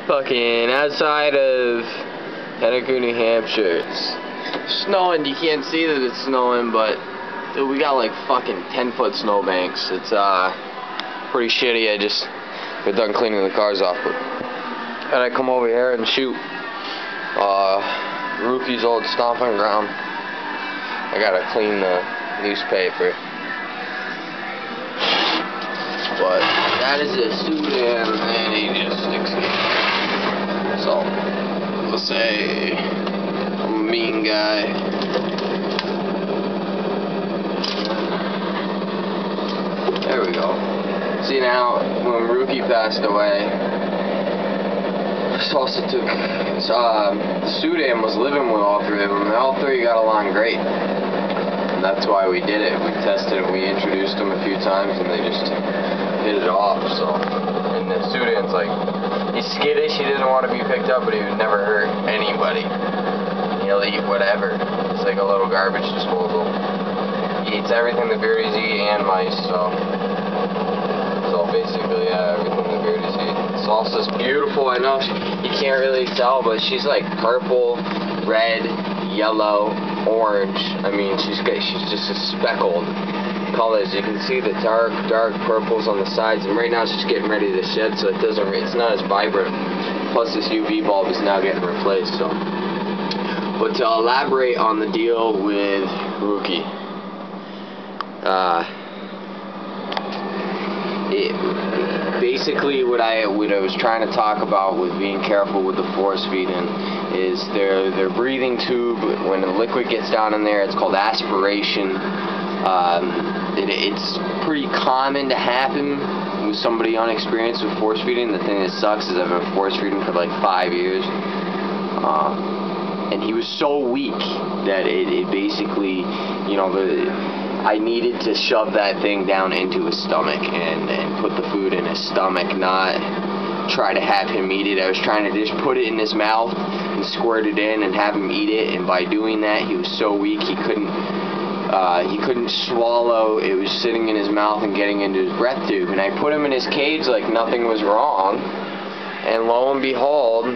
Fucking outside of Henniker, New Hampshire. It's snowing. You can't see that it's snowing, but dude, we got like fucking 10-foot snowbanks. It's pretty shitty. I just got done cleaning the cars off, but and I come over here and shoot Rookie's old stomping ground. I gotta clean the newspaper. But that is a Sudan, and he just escaped. So, let's say I'm a mean guy. There we go. See now, when Rookie passed away, Salsa took, Sudan was living with all three of them, and all three got along great. And that's why we did it. We tested it, we introduced them a few times, and they just hit it off. So, and the Sudan's like, he's skittish, he doesn't want to be picked up, but he would never hurt anybody. He'll eat whatever. It's like a little garbage disposal. He eats everything the beardies eat and mice, so basically, yeah, everything the beardies eat. Salsa's beautiful. I know you can't really tell, but she's like purple, red, yellow, orange. I mean, she's just a speckled colors. You can see the dark purples on the sides, and right now it's just getting ready to shed, so it's not as vibrant. Plus this UV bulb is now getting replaced. So, but to elaborate on the deal with Rookie, basically what I was trying to talk about with being careful with the force feeding is their breathing tube. When the liquid gets down in there, it's called aspiration. It's pretty common to happen with somebody unexperienced with force feeding. The thing that sucks is I've been force feeding for like 5 years, and he was so weak that it basically, you know, I needed to shove that thing down into his stomach and put the food in his stomach, not try to have him eat it. I was trying to just put it in his mouth and squirt it in and have him eat it, and by doing that he was so weak he couldn't swallow. It was sitting in his mouth and getting into his breath tube, and I put him in his cage like nothing was wrong, and lo and behold,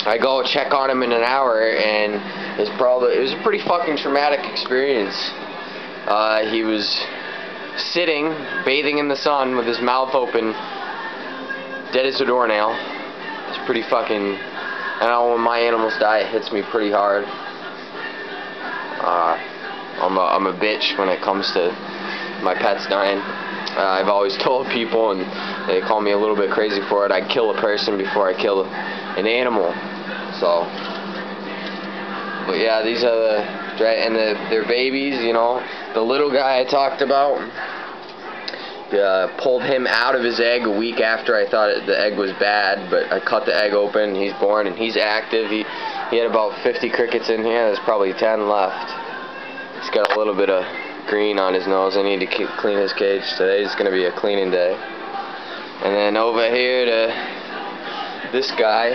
I go check on him in an hour, and it was a pretty fucking traumatic experience. He was sitting, bathing in the sun with his mouth open, dead as a doornail. It's pretty fucking, I know when my animals die it hits me pretty hard. I'm a bitch when it comes to my pets dying. I've always told people, and they call me a little bit crazy for it, I'd kill a person before I kill an animal. So, but yeah, these are their babies, you know. The little guy I talked about, pulled him out of his egg a week after I thought the egg was bad, but I cut the egg open, he's born, and he's active. He had about 50 crickets in here, there's probably 10 left. He's got a little bit of green on his nose. I need to clean his cage. Today's going to be a cleaning day. And then over here to this guy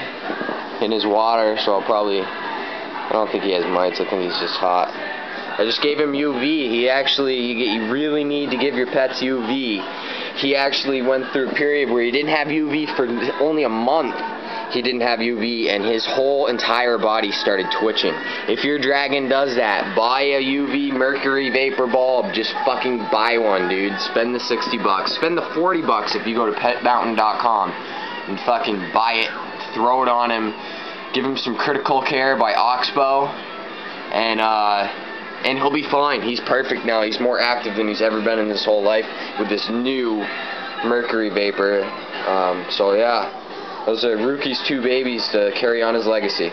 in his water, so I don't think he has mites, I think he's just hot. I just gave him UV. You really need to give your pets UV. He actually went through a period where he didn't have UV for only a month. He didn't have UV, and his whole entire body started twitching. If your dragon does that, buy a UV mercury vapor bulb. Just fucking buy one, dude. Spend the $60. Spend the $40 if you go to petmountain.com and fucking buy it. Throw it on him. Give him some critical care by Oxbow, and he'll be fine. He's perfect now. He's more active than he's ever been in his whole life with this new mercury vapor. So yeah, those are Rookie's 2 babies to carry on his legacy.